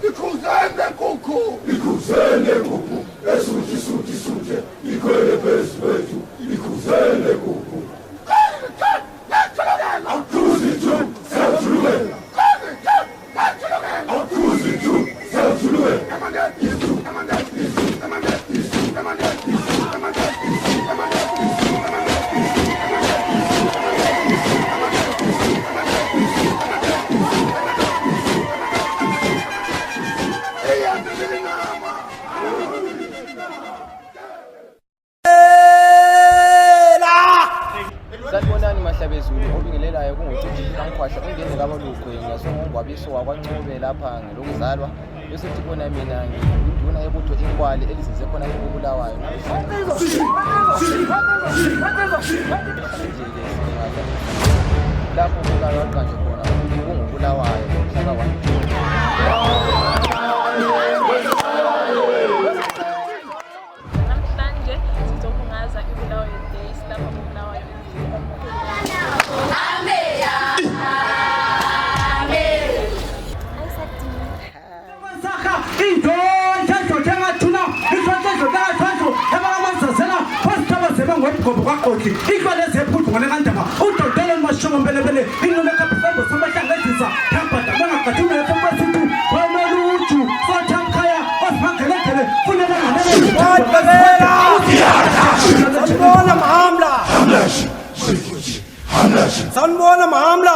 ikhuzele kuku, ikhuzele kuku, esuthi suthi suthe, ikhwele phezu kwethu, ikhuzele kuku. Sanibonani mahlabezulu obingelelayo kunguThixo kaNkhwasha ungene kabalukwe ngasongwabiso wakwaNcube lapha ngelokuzalwa bese sibona mina ngiduna ebutho inkwali elizinze khona eBulawayo lapho kuqaqanje khona kunguBulawayo umhlaka namhlanje sizobungaza iBulawayo Days lapha eBulawayo. Sanibona Mahamla.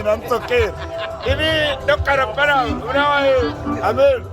I'm so scared. Ini dokar para, Bulawayo, Amin.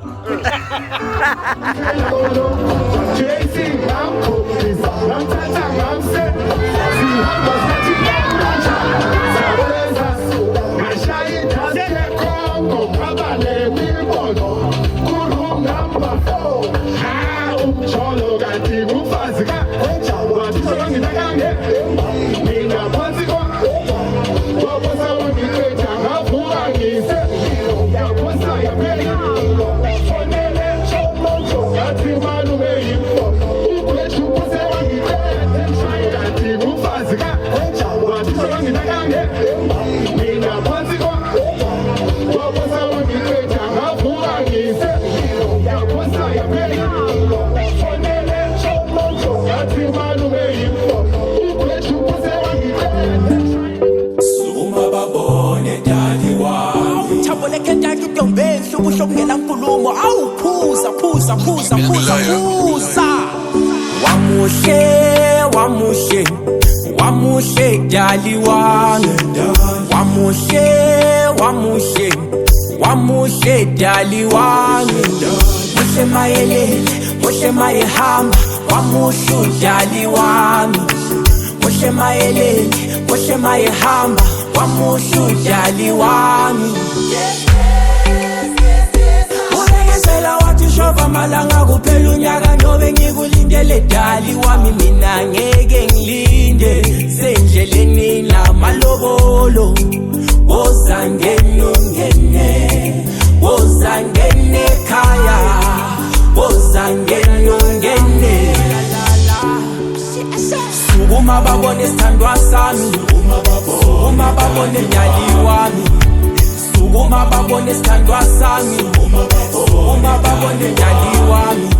Ngela nkulumo awuphuza phuza wamuhle dali wami wamuhle dali wami muhle mayelele muhle mayehamba wamuhle dali wami muhle mayelele muhle mayehamba wamuhle dali wami Shova malanga kuphela unyaka njobe ngikulindele dali wami mina ngeke ngilinde sendleleni namalobolo wozangene khaya wozangene sukuma babone sithandwa sami sukuma babone dali wami sukuma babone sithandwa sami uma babone dali wami